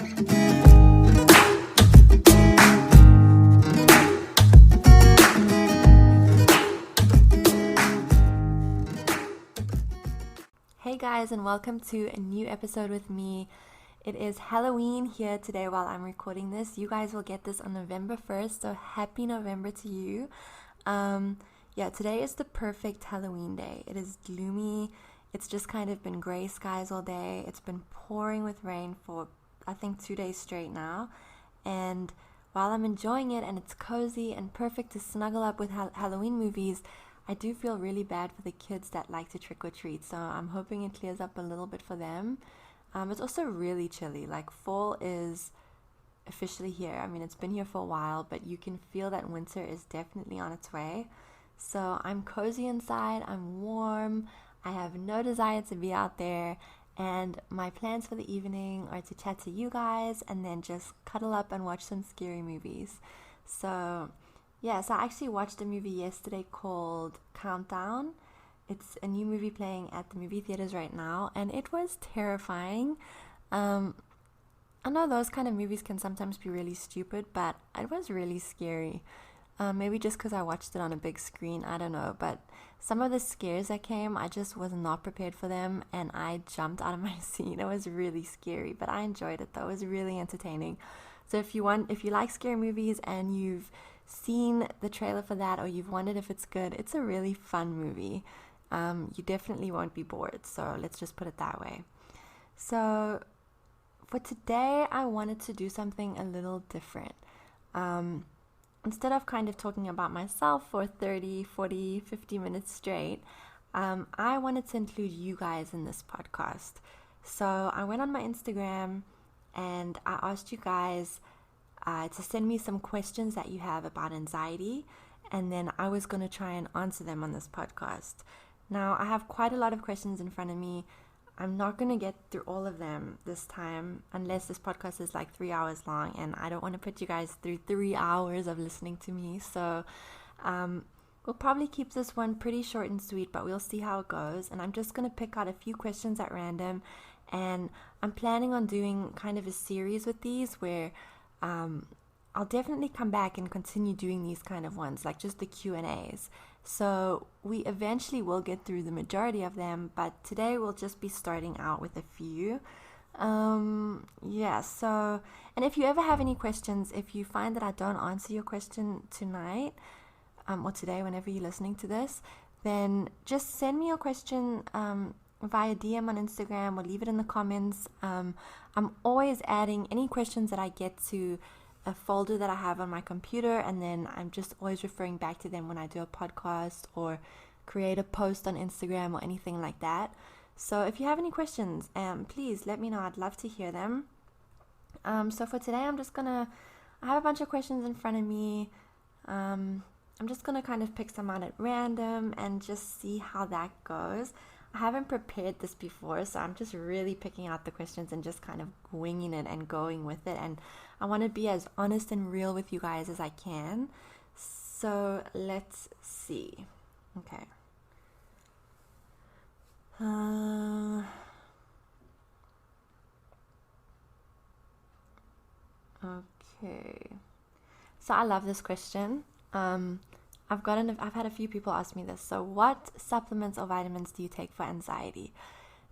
Hey guys, and welcome to a new episode with me. It is Halloween here today while I'm recording this. You guys will get this on November 1st, so happy November to you. Today is the perfect Halloween day. It is gloomy. It's just kind of been gray skies all day. It's been pouring with rain for, I think, 2 days straight now. And while I'm enjoying it and it's cozy and perfect to snuggle up with Halloween movies, I do feel really bad for the kids that like to trick or treat, so I'm hoping it clears up a little bit for them. It's also really chilly. Like, fall is officially here. I mean, it's been here for a while, but you can feel that winter is definitely on its way. So I'm cozy inside, I'm warm, I have no desire to be out there, and my plans for the evening are to chat to you guys and then just cuddle up and watch some scary movies. So I actually watched a movie yesterday called Countdown. It's a new movie playing at the movie theaters right now, and it was terrifying. I know those kind of movies can sometimes be really stupid, but it was really scary. Maybe just because I watched it on a big screen, I don't know. But some of the scares that came, I just was not prepared for them, and I jumped out of my seat. It was really scary, but I enjoyed it though. It was really entertaining. So if you like scary movies and you've seen the trailer for that, or you've wondered if it's good, it's a really fun movie. You definitely won't be bored, so let's just put it that way. So for today, I wanted to do something a little different. Instead of kind of talking about myself for 30, 40, 50 minutes straight, I wanted to include you guys in this podcast. So I went on my Instagram and I asked you guys to send me some questions that you have about anxiety, and then I was going to try and answer them on this podcast. Now, I have quite a lot of questions in front of me. I'm not going to get through all of them this time, unless this podcast is like 3 hours long, and I don't want to put you guys through 3 hours of listening to me. So we'll probably keep this one pretty short and sweet, but we'll see how it goes. And I'm just going to pick out a few questions at random, and I'm planning on doing kind of a series with these where I'll definitely come back and continue doing these kind of ones, like just the Q&As. So we eventually will get through the majority of them, but today we'll just be starting out with a few. And if you ever have any questions, if you find that I don't answer your question tonight, or today, whenever you're listening to this, then just send me your question via DM on Instagram, or leave it in the comments. I'm always adding any questions that I get to a folder that I have on my computer, and then I'm just always referring back to them when I do a podcast or create a post on Instagram or anything like that. So if you have any questions, please let me know. I'd love to hear them. So for today, I have a bunch of questions in front of me. I'm just gonna kind of pick some out at random and just see how that goes. I haven't prepared this before, so I'm just really picking out the questions and just kind of winging it and going with it. And I want to be as honest and real with you guys as I can. So let's see. Okay. Okay. So I love this question. I've had a few people ask me this. So what supplements or vitamins do you take for anxiety?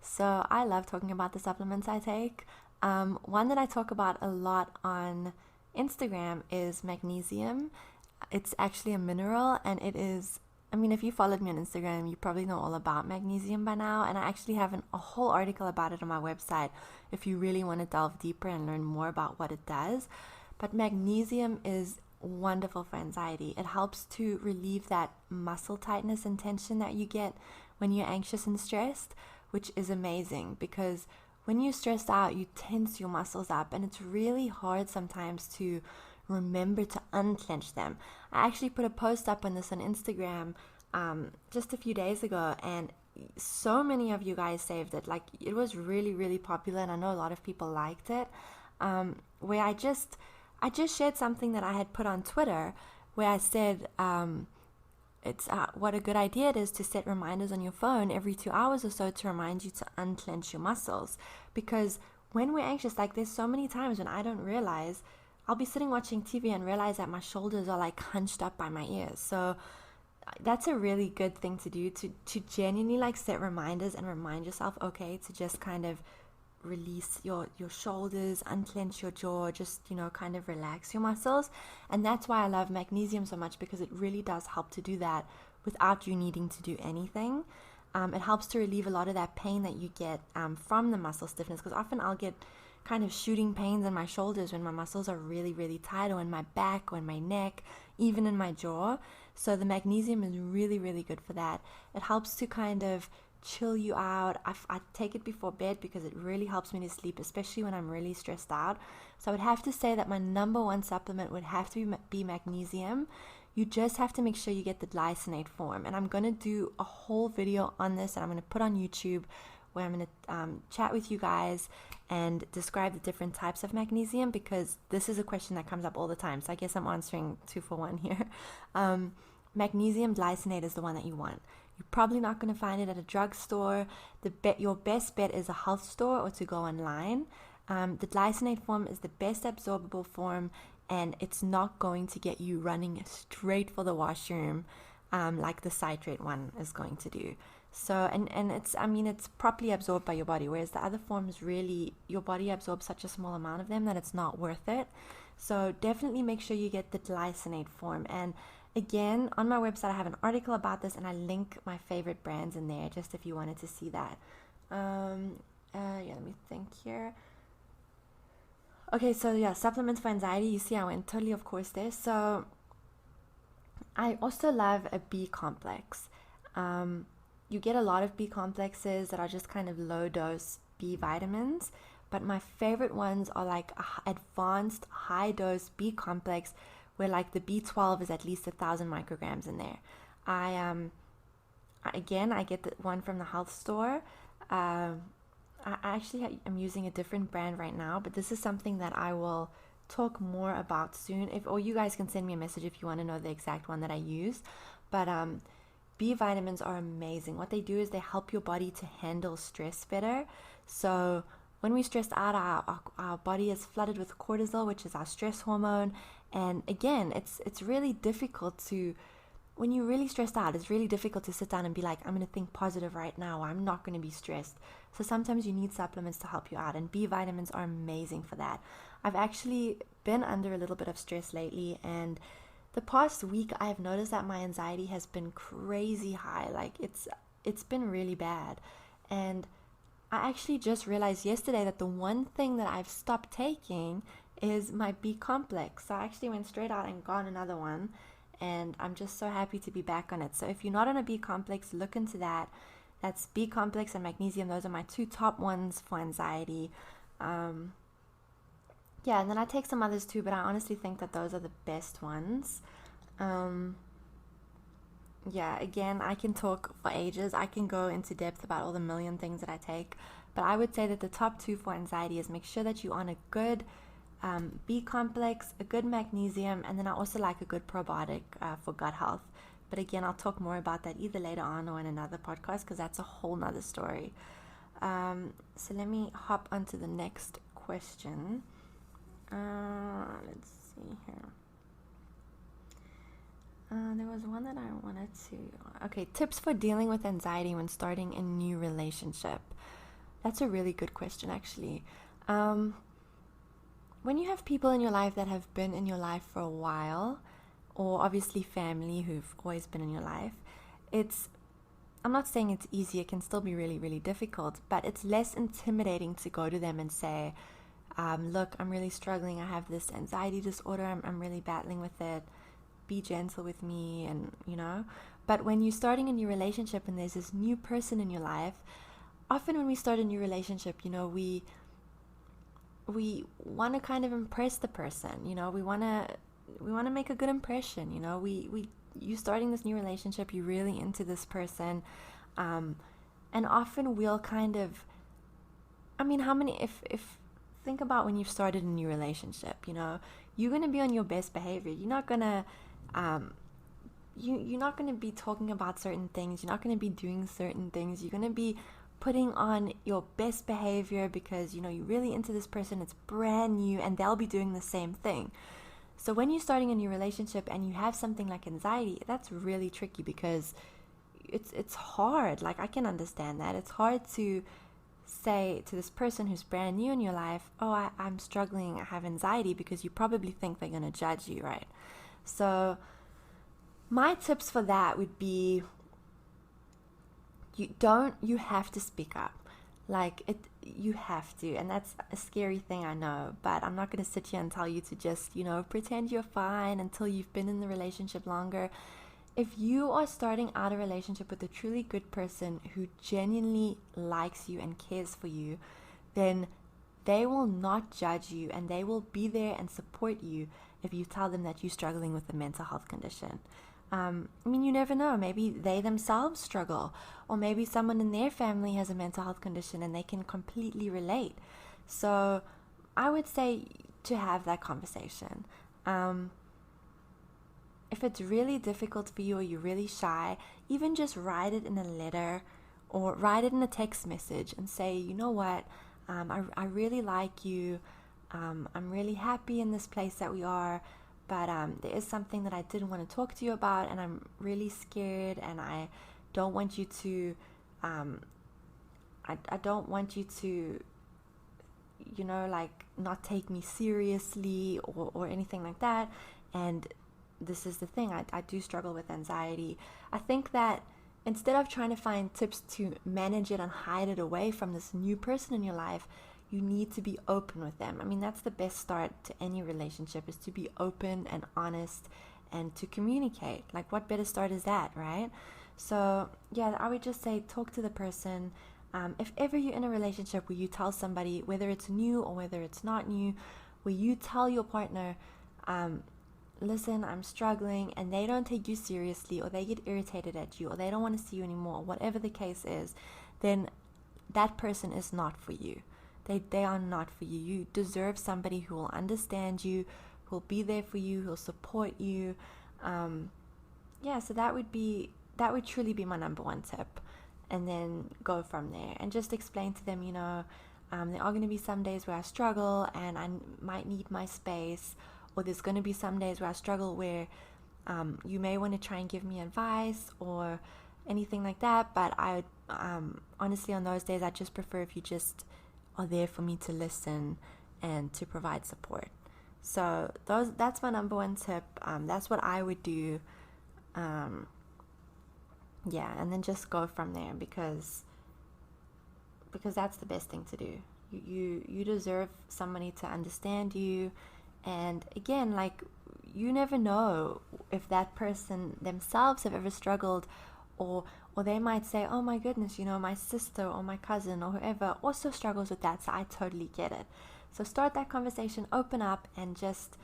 So I love talking about the supplements I take. One that I talk about a lot on Instagram is magnesium. It's actually a mineral, and it is, I mean, if you followed me on Instagram, you probably know all about magnesium by now, and I actually have a whole article about it on my website if you really want to delve deeper and learn more about what it does. But magnesium is wonderful for anxiety. It helps to relieve that muscle tightness and tension that you get when you're anxious and stressed, which is amazing because when you're stressed out, you tense your muscles up, and it's really hard sometimes to remember to unclench them. I actually put a post up on this on Instagram just a few days ago, and so many of you guys saved it. Like, it was really, really popular, and I know a lot of people liked it, where I just shared something that I had put on Twitter where I said it's what a good idea it is to set reminders on your phone every 2 hours or so to remind you to unclench your muscles, because when we're anxious, like there's so many times when I don't realize, I'll be sitting watching TV and realize that my shoulders are like hunched up by my ears. So that's a really good thing to do, to genuinely like set reminders and remind yourself, okay, to just kind of release your shoulders, unclench your jaw, just, you know, kind of relax your muscles. And that's why I love magnesium so much, because it really does help to do that without you needing to do anything. It helps to relieve a lot of that pain that you get from the muscle stiffness, because often I'll get kind of shooting pains in my shoulders when my muscles are really, really tight, or in my back, or in my neck, even in my jaw. So the magnesium is really, really good for that. It helps to kind of chill you out. I take it before bed because it really helps me to sleep, especially when I'm really stressed out. So I would have to say that my number one supplement would have to be magnesium. You just have to make sure you get the glycinate form. And I'm going to do a whole video on this, and I'm going to put on YouTube, where I'm going to chat with you guys and describe the different types of magnesium, because this is a question that comes up all the time. So I guess I'm answering 2 for 1 here. Magnesium glycinate is the one that you want. You're probably not going to find it at a drugstore. Your best bet is a health store or to go online. The glycinate form is the best absorbable form, and it's not going to get you running straight for the washroom like the citrate one is going to do. So, and it's properly absorbed by your body, whereas the other forms, really, your body absorbs such a small amount of them that it's not worth it. So definitely make sure you get the glycinate form. And again, on my website, I have an article about this, and I link my favorite brands in there, just if you wanted to see that. Let me think here. Okay, so yeah, supplements for anxiety. You see, I went totally off course there. So I also love a B complex. You get a lot of B complexes that are just kind of low dose B vitamins, but my favorite ones are like advanced high dose B complex, where like the B12 is at least 1,000 micrograms in there. I get the one from the health store. I actually am using a different brand right now, but this is something that I will talk more about soon. Or you guys can send me a message if you want to know the exact one that I use. But B vitamins are amazing. What they do is they help your body to handle stress better. So when we're stressed out, our body is flooded with cortisol, which is our stress hormone. And again, it's really difficult to, when you're really stressed out, it's really difficult to sit down and be like, I'm going to think positive right now, or I'm not going to be stressed. So sometimes you need supplements to help you out, and B vitamins are amazing for that. I've actually been under a little bit of stress lately, and the past week I've noticed that my anxiety has been crazy high. Like it's been really bad. And I actually just realized yesterday that the one thing that I've stopped taking is my B complex. So I actually went straight out and got another one, and I'm just so happy to be back on it. So if you're not on a B complex, look into that. That's B complex and magnesium. Those are my 2 top ones for anxiety. Yeah, and then I take some others too, but I honestly think that those are the best ones. Yeah, again, I can talk for ages. I can go into depth about all the million things that I take, but I would say that the top 2 for anxiety is make sure that you're on a good B complex, a good magnesium, and then I also like a good probiotic for gut health. But again, I'll talk more about that either later on or in another podcast, because that's a whole nother story. So let me hop onto the next question. Let's see here. There was one that I wanted to... Okay, tips for dealing with anxiety when starting a new relationship. That's a really good question, actually. When you have people in your life that have been in your life for a while, or obviously family who've always been in your life, I'm not saying it's easy, it can still be really, really difficult, but it's less intimidating to go to them and say, look, I'm really struggling, I have this anxiety disorder, I'm really battling with it, be gentle with me, and but when you're starting a new relationship and there's this new person in your life, often when we start a new relationship, we want to kind of impress the person, we want to make a good impression, you starting this new relationship, you're really into this person, and often we'll kind of, if think about when you've started a new relationship, you're going to be on your best behavior. You're not going to you're not going to be talking about certain things. You're not going to be doing certain things. You're going to be putting on your best behavior because, you're really into this person, it's brand new, and they'll be doing the same thing. So when you're starting a new relationship and you have something like anxiety, that's really tricky because it's hard. Like, I can understand that. It's hard to say to this person who's brand new in your life, oh, I'm struggling, I have anxiety, because you probably think they're going to judge you, right? So my tips for that would be, you have to speak up. You have to, and that's a scary thing, I know, but I'm not going to sit here and tell you to just, pretend you're fine until you've been in the relationship longer. If you are starting out a relationship with a truly good person who genuinely likes you and cares for you, then they will not judge you, and they will be there and support you if you tell them that you're struggling with a mental health condition. You never know. Maybe they themselves struggle, or maybe someone in their family has a mental health condition and they can completely relate. So I would say to have that conversation. If it's really difficult for you or you're really shy, even just write it in a letter or write it in a text message and say, you know what, I really like you. I'm really happy in this place that we are. But there is something that I didn't want to talk to you about, and I'm really scared, and I don't want you to, I don't want you to, not take me seriously or anything like that. And this is the thing, I do struggle with anxiety. I think that instead of trying to find tips to manage it and hide it away from this new person in your life, you need to be open with them. That's the best start to any relationship, is to be open and honest and to communicate. Like, what better start is that, right? So yeah, I would just say talk to the person. If ever you're in a relationship where you tell somebody, whether it's new or whether it's not new, where you tell your partner, listen, I'm struggling, and they don't take you seriously, or they get irritated at you, or they don't want to see you anymore, whatever the case is, then that person is not for you. They are not for you. You deserve somebody who will understand you, who will be there for you, who will support you. So that would truly be my number one tip. And then go from there and just explain to them, there are going to be some days where I struggle and I might need my space, or there's going to be some days where I struggle where you may want to try and give me advice or anything like that. But I honestly, on those days, I just prefer if you just are there for me to listen and to provide support. So that's my number one tip. That's what I would do. And then just go from there, because that's the best thing to do. You deserve somebody to understand you. And again, you never know if that person themselves have ever struggled, or they might say, oh my goodness, my sister or my cousin or whoever also struggles with that, so I totally get it. So start that conversation, open up, and just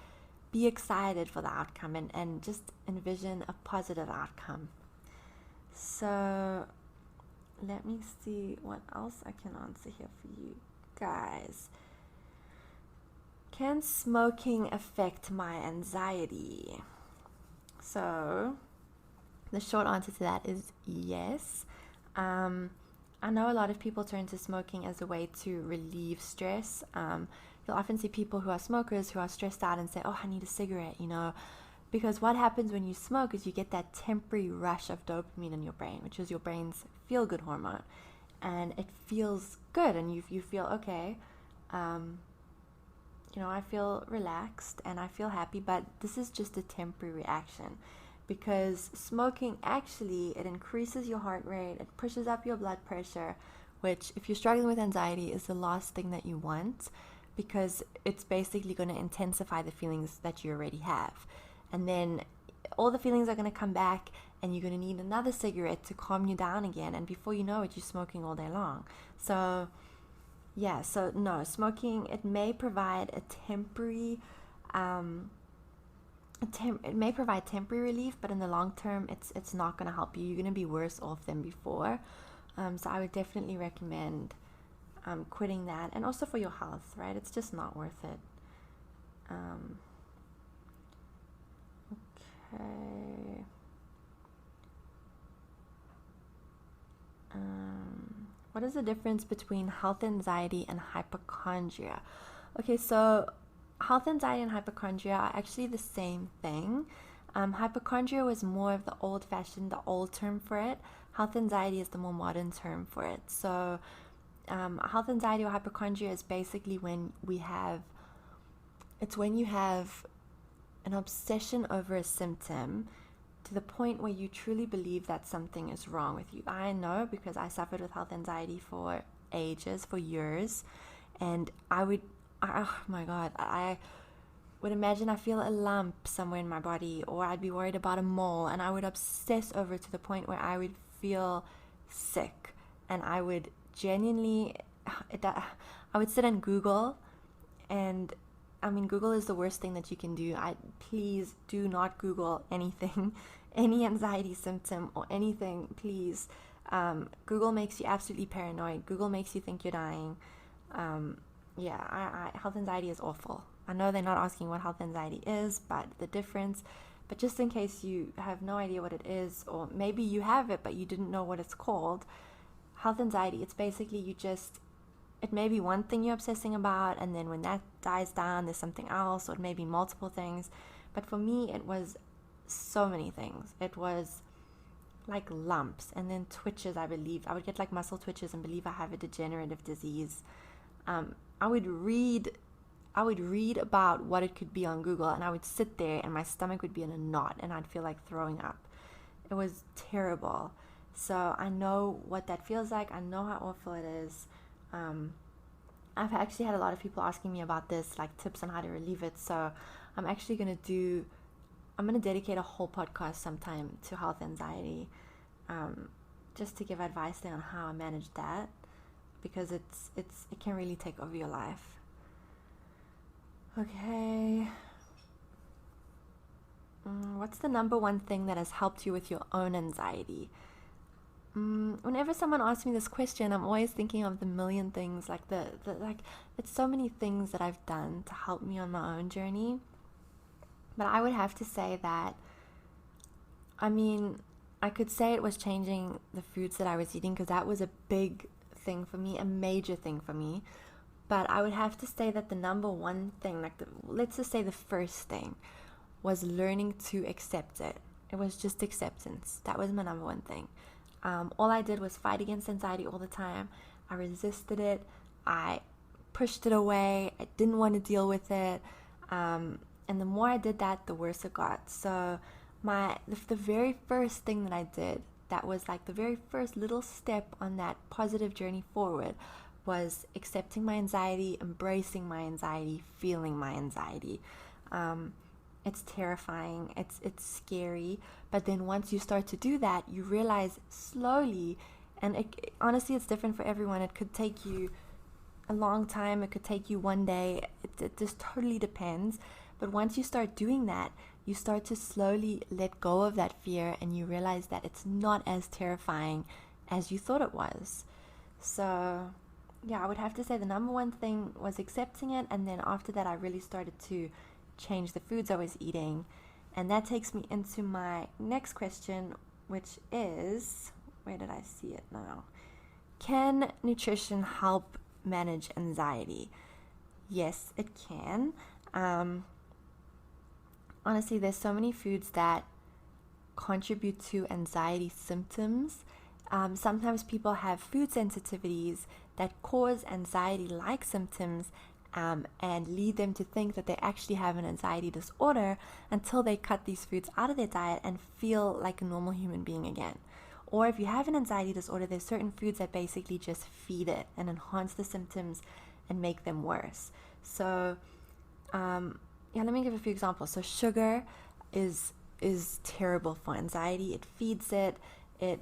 be excited for the outcome, and just envision a positive outcome. So let me see what else I can answer here for you guys. Can smoking affect my anxiety? So the short answer to that is yes. I know a lot of people turn to smoking as a way to relieve stress. You'll often see people who are smokers who are stressed out and say, oh, I need a cigarette, because what happens when you smoke is you get that temporary rush of dopamine in your brain, which is your brain's feel-good hormone, and it feels good, and you feel okay. I feel relaxed and I feel happy, but this is just a temporary reaction. Because smoking, actually, it increases your heart rate, it pushes up your blood pressure, which, if you're struggling with anxiety, is the last thing that you want, because it's basically going to intensify the feelings that you already have. And then all the feelings are going to come back, and you're going to need another cigarette to calm you down again. And before you know it, you're smoking all day long. So no, smoking, it may provide a temporary it may provide temporary relief, but in the long term, it's not going to help you. You're going to be worse off than before. So I would definitely recommend quitting that, and also for your health, right? It's just not worth it. Okay. what is the difference between health anxiety and hypochondria? Okay, so health anxiety and hypochondria are actually the same thing. Hypochondria was more of the old-fashioned, the old term for it. Health anxiety is the more modern term for it. So health anxiety or hypochondria is basically when you have an obsession over a symptom to the point where you truly believe that something is wrong with you. I know, because I suffered with health anxiety for ages, for years, and I would imagine I feel a lump somewhere in my body, or I'd be worried about a mole, and I would obsess over it to the point where I would feel sick, and I would genuinely, I would sit and Google, and Google is the worst thing that you can do. Please do not Google anything, any anxiety symptom or anything, please. Google makes you absolutely paranoid. Google makes you think you're dying. Health anxiety is awful. I know they're not asking what health anxiety is, but just in case you have no idea what it is, or maybe you have it but you didn't know what it's called, health anxiety, it's basically it may be one thing you're obsessing about, and then when that dies down, there's something else, or it may be multiple things. But for me, it was so many things. It was like lumps and then twitches, I believe. I would get like muscle twitches and believe I have a degenerative disease. I would read about what it could be on Google, and I would sit there and my stomach would be in a knot and I'd feel like throwing up. It was terrible. So I know what that feels like. I know how awful it is. I've actually had a lot of people asking me about this, like tips on how to relieve it. So I'm actually going to dedicate a whole podcast sometime to health anxiety, just to give advice there on how I manage that, because it can really take over your life. Okay. What's the number one thing that has helped you with your own anxiety? Whenever someone asks me this question, I'm always thinking of the million things, like it's so many things that I've done to help me on my own journey. But I would have to say that, I could say it was changing the foods that I was eating, because that was a big thing for me, a major thing for me. But I would have to say that the number one thing, let's just say the first thing, was learning to accept it. It was just acceptance. That was my number one thing. All I did was fight against anxiety all the time. I resisted it. I pushed it away. I didn't want to deal with it. And the more I did that, the worse it got. So the very first thing that I did, that was like the very first little step on that positive journey forward, was accepting my anxiety, embracing my anxiety, feeling my anxiety. It's terrifying, it's scary, but then once you start to do that, you realize slowly, and honestly, it's different for everyone. It could take you a long time, it could take you one day, it just totally depends. But once you start doing that, you start to slowly let go of that fear, and you realize that it's not as terrifying as you thought it was. So yeah, I would have to say the number one thing was accepting it, and then after that I really started to change the foods I was eating. And that takes me into my next question, which is, where did I see it now? Can nutrition help manage anxiety? Yes, it can. Honestly, there's so many foods that contribute to anxiety symptoms. Sometimes people have food sensitivities that cause anxiety-like symptoms, and lead them to think that they actually have an anxiety disorder until they cut these foods out of their diet and feel like a normal human being again. Or if you have an anxiety disorder, there's certain foods that basically just feed it and enhance the symptoms and make them worse. So let me give a few examples. So sugar is terrible for anxiety. It feeds it. It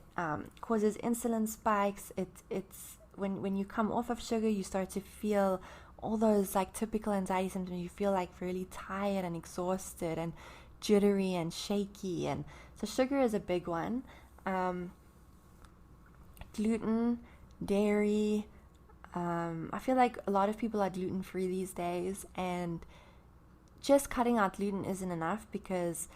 causes insulin spikes. It's when you come off of sugar, you start to feel all those like typical anxiety symptoms. You feel like really tired and exhausted and jittery and shaky. And so sugar is a big one. Gluten, dairy. I feel like a lot of people are gluten-free these days, and just cutting out gluten isn't enough, because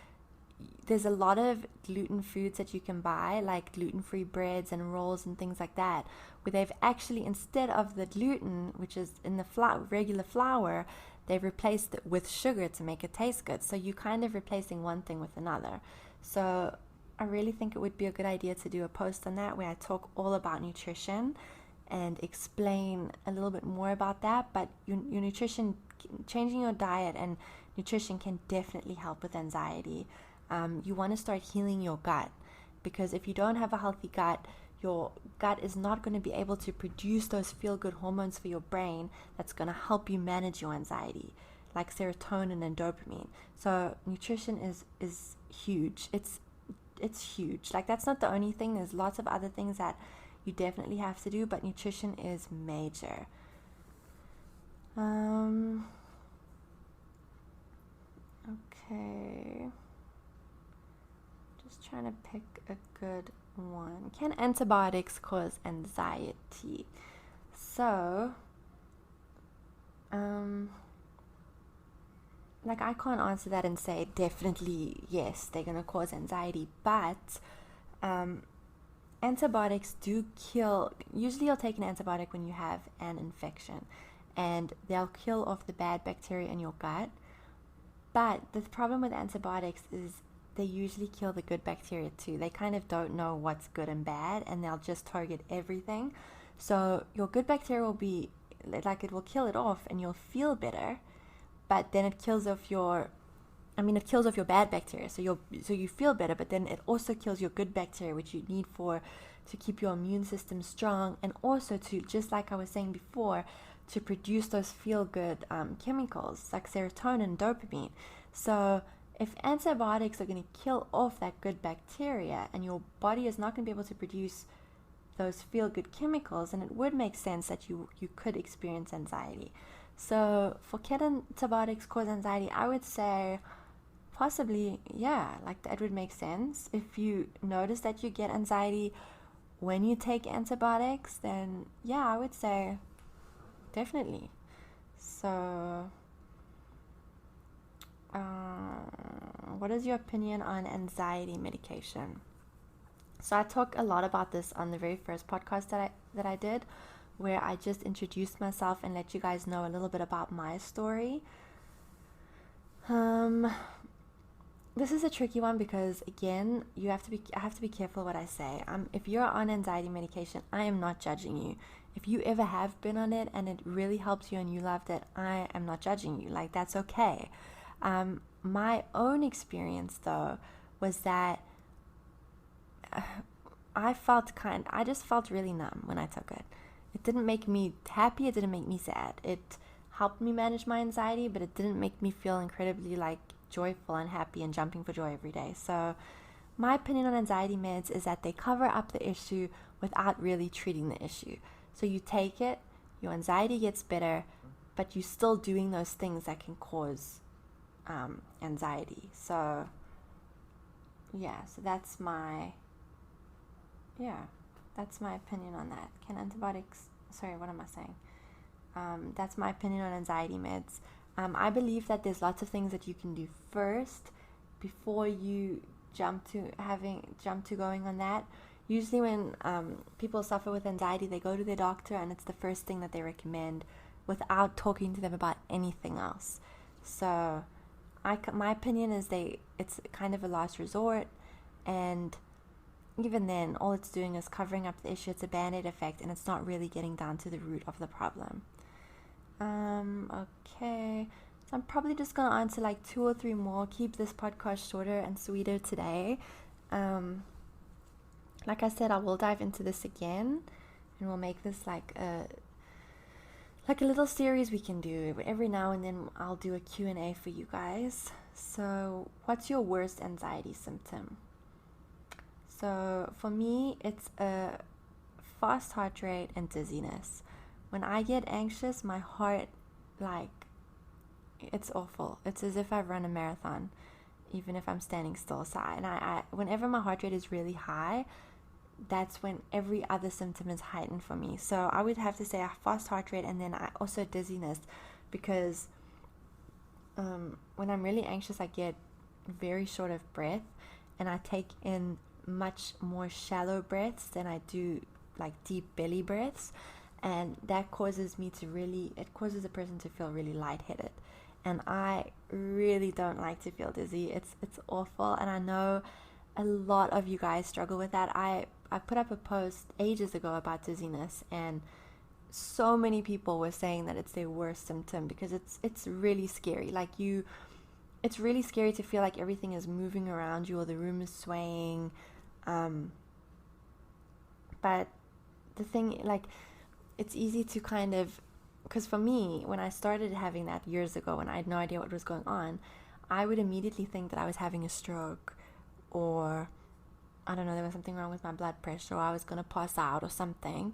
there's a lot of gluten foods that you can buy, like gluten-free breads and rolls and things like that, where they've actually, instead of the gluten, which is in the regular flour, they've replaced it with sugar to make it taste good. So you're kind of replacing one thing with another. So I really think it would be a good idea to do a post on that where I talk all about nutrition and explain a little bit more about that. But your nutrition, changing your diet and nutrition can definitely help with anxiety. You want to start healing your gut, because if you don't have a healthy gut, your gut is not going to be able to produce those feel-good hormones for your brain that's going to help you manage your anxiety, like serotonin and dopamine. So nutrition is huge. It's huge. Like, that's not the only thing. There's lots of other things that you definitely have to do, but nutrition is major. Okay. Just trying to pick a good one. Can antibiotics cause anxiety? So, like, I can't answer that and say definitely yes, they're going to cause anxiety, but antibiotics do kill. Usually you'll take an antibiotic when you have an infection, and they'll kill off the bad bacteria in your gut. But the problem with antibiotics is they usually kill the good bacteria too. They kind of don't know what's good and bad, and they'll just target everything. So your good bacteria will be, like, it will kill it off and you'll feel better, but then it kills off your bad bacteria. So you feel better, but then it also kills your good bacteria, which you need to keep your immune system strong, and also to, just like I was saying before, to produce those feel-good chemicals like serotonin and dopamine. So if antibiotics are going to kill off that good bacteria and your body is not going to be able to produce those feel-good chemicals, then it would make sense that you could experience anxiety. So for can antibiotics cause anxiety? I would say possibly, yeah, like that would make sense. If you notice that you get anxiety when you take antibiotics, then yeah, I would say definitely. So what is your opinion on anxiety medication? So I talk a lot about this on the very first podcast that I did, where I just introduced myself and let you guys know a little bit about my story. This is a tricky one because, again, I have to be careful what I say. If you're on anxiety medication, I am not judging you. If you ever have been on it and it really helps you and you loved it, I am not judging you. Like, that's okay. My own experience, though, was that I just felt really numb when I took it. It didn't make me happy. It didn't make me sad. It helped me manage my anxiety, but it didn't make me feel incredibly, like, joyful and happy and jumping for joy every day. So my opinion on anxiety meds is that they cover up the issue without really treating the issue. So you take it, your anxiety gets better, but you're still doing those things that can cause anxiety. So yeah, so that's my opinion on that. That's my opinion on anxiety meds. I believe that there's lots of things that you can do first before you jump to going on that. Usually when people suffer with anxiety, they go to their doctor and it's the first thing that they recommend without talking to them about anything else. So my opinion is it's kind of a last resort, and even then, all it's doing is covering up the issue. It's a band-aid effect, and it's not really getting down to the root of the problem. Okay, so I'm probably just going to answer like 2 or 3 more, keep this podcast shorter and sweeter today. Like I said, I will dive into this again, and we'll make this like a little series we can do. Every now and then I'll do a Q&A for you guys. So what's your worst anxiety symptom? So for me, it's a fast heart rate and dizziness. When I get anxious, my heart, it's awful. It's as if I've run a marathon, even if I'm standing still. So whenever my heart rate is really high, that's when every other symptom is heightened for me. So I would have to say a fast heart rate, and then also dizziness, because when I'm really anxious, I get very short of breath, and I take in much more shallow breaths than I do like deep belly breaths, and that causes it causes a person to feel really lightheaded, and I really don't like to feel dizzy. It's awful, and I know a lot of you guys struggle with that. I put up a post ages ago about dizziness, and so many people were saying that it's their worst symptom because it's really scary. It's really scary to feel like everything is moving around you or the room is swaying. But the thing, like, it's easy to kind of, because for me, when I started having that years ago and I had no idea what was going on, I would immediately think that I was having a stroke, or I don't know, there was something wrong with my blood pressure, or I was going to pass out or something.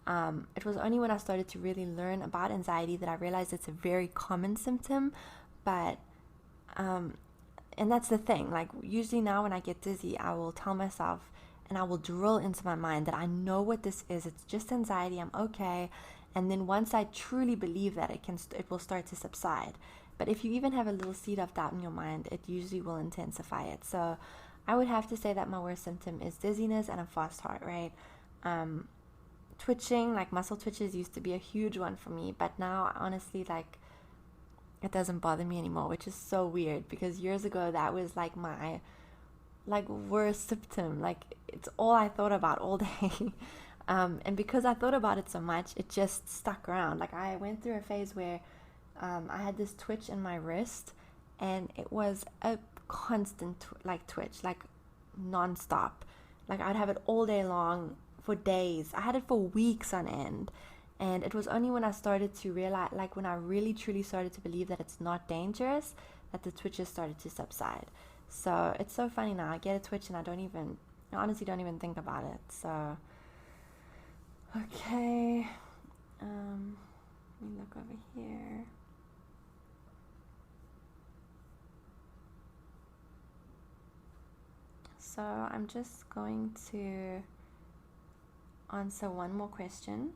It was only when I started to really learn about anxiety that I realized it's a very common symptom. But and that's the thing, like, usually now when I get dizzy, I will tell myself and I will drill into my mind that I know what this is. It's just anxiety. I'm okay. And then once I truly believe that, it will start to subside. But if you even have a little seed of doubt in your mind, it usually will intensify it. So I would have to say that my worst symptom is dizziness and a fast heart rate. Twitching, like muscle twitches, used to be a huge one for me, but now honestly, like, it doesn't bother me anymore, which is so weird because years ago that was like my worst symptom. Like, it's all I thought about all day. And because I thought about it so much, it just stuck around. Like, I went through a phase where I had this twitch in my wrist, and it was a constant twitch, like non-stop. Like, I'd have it all day long for days. I had it for weeks on end. And it was only when I started to realize, like, when I really truly started to believe that it's not dangerous, that the twitches started to subside. So it's so funny now. I get a twitch and I honestly don't even think about it. So, okay. Let me look over here. So I'm just going to answer one more question.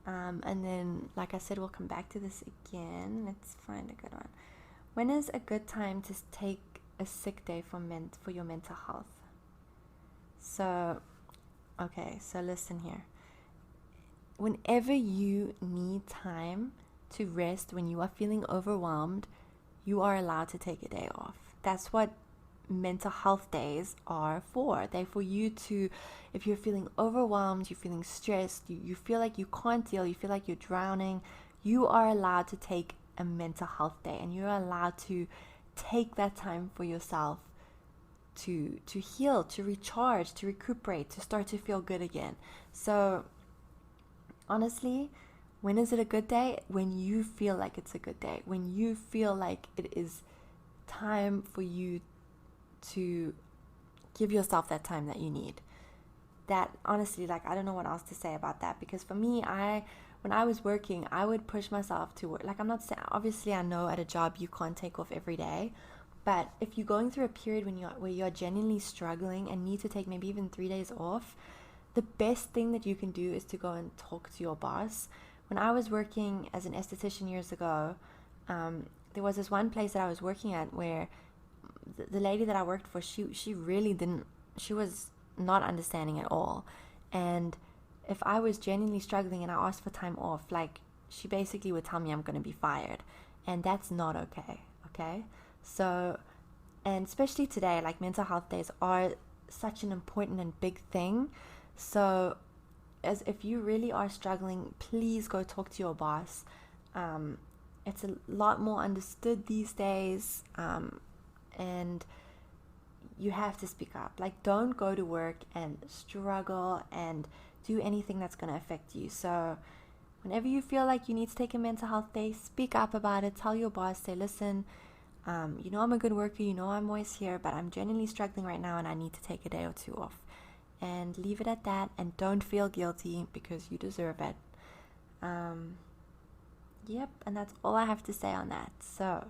And then, like I said, we'll come back to this again. Let's find a good one. When is a good time to take a sick day for your mental health? So, okay, so listen here. Whenever you need time to rest, when you are feeling overwhelmed, you are allowed to take a day off. That's what mental health days are for. They're for you to, if you're feeling overwhelmed, you're feeling stressed, you feel like you can't deal, you feel like you're drowning, you are allowed to take a mental health day, and you're allowed to take that time for yourself to heal, to recharge, to recuperate, to start to feel good again. So honestly, when is it a good day? When you feel like it's a good day, when you feel like it is time for you to give yourself that time that you need. That, honestly, like, I don't know what else to say about that, because for me, when I was working, I would push myself to work. Like, I'm not saying, obviously I know at a job you can't take off every day, but if you're going through a period where you're genuinely struggling and need to take maybe even 3 days off, the best thing that you can do is to go and talk to your boss. When I was working as an esthetician years ago, there was this one place that I was working at where the lady that I worked for, she was not understanding at all. And if I was genuinely struggling and I asked for time off, like, she basically would tell me I'm going to be fired. And that's not okay? So, and especially today, like, mental health days are such an important and big thing. So, as if you really are struggling, please go talk to your boss. It's a lot more understood these days. And you have to speak up. Like, don't go to work and struggle and do anything that's going to affect you. So whenever you feel like you need to take a mental health day, speak up about it. Tell your boss, say, listen, you know I'm a good worker, you know I'm always here, but I'm genuinely struggling right now and I need to take a day or two off. And leave it at that, and don't feel guilty because you deserve it. Yep, and that's all I have to say on that. So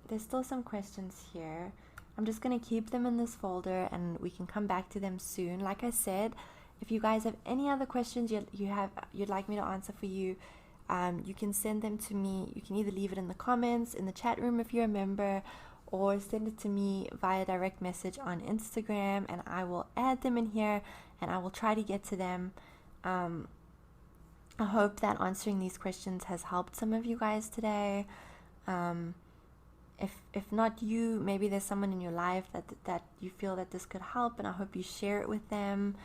there's still some questions here. I'm just going to keep them in this folder and we can come back to them soon. Like I said, if you guys have any other questions you'd like me to answer for you, you can send them to me. You can either leave it in the comments, in the chat room if you're a member, or send it to me via direct message on Instagram, and I will add them in here and I will try to get to them. I hope that answering these questions has helped some of you guys today. If not you, maybe there's someone in your life that you feel that this could help, and I hope you share it with them.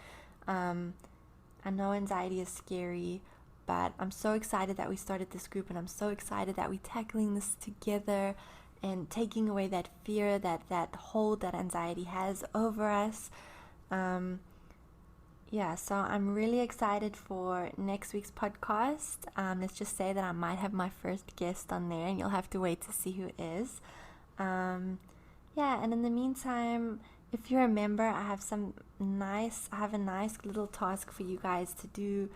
I know anxiety is scary, but I'm so excited that we started this group, and I'm so excited that we're tackling this together and taking away that fear, that hold that anxiety has over us. So I'm really excited for next week's podcast. Let's just say that I might have my first guest on there, and you'll have to wait to see who it is. And in the meantime, if you're a member, I have a nice little task for you guys to do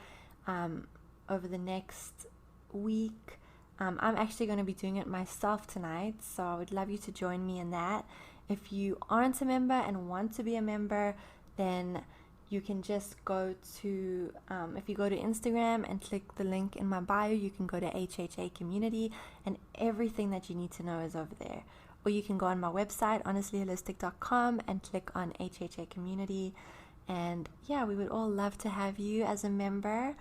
over the next week. I'm actually going to be doing it myself tonight, so I would love you to join me in that. If you aren't a member and want to be a member, then you can just go to, if you go to Instagram and click the link in my bio, you can go to HHA Community, and everything that you need to know is over there. Or you can go on my website, honestlyholistic.com, and click on HHA Community. And we would all love to have you as a member.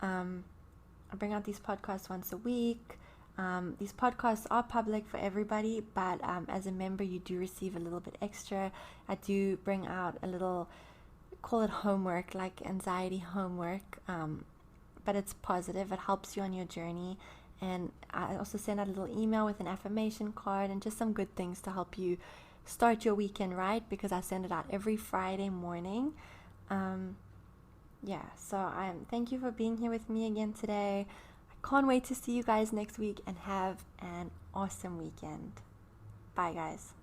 I bring out these podcasts once a week. These podcasts are public for everybody, but as a member, you do receive a little bit extra. I do bring out a little, call it homework, like anxiety homework, but it's positive. It helps you on your journey. And I also send out a little email with an affirmation card and just some good things to help you start your weekend right, because I send it out every Friday morning. Thank you for being here with me again today. I can't wait to see you guys next week, and have an awesome weekend. Bye, guys.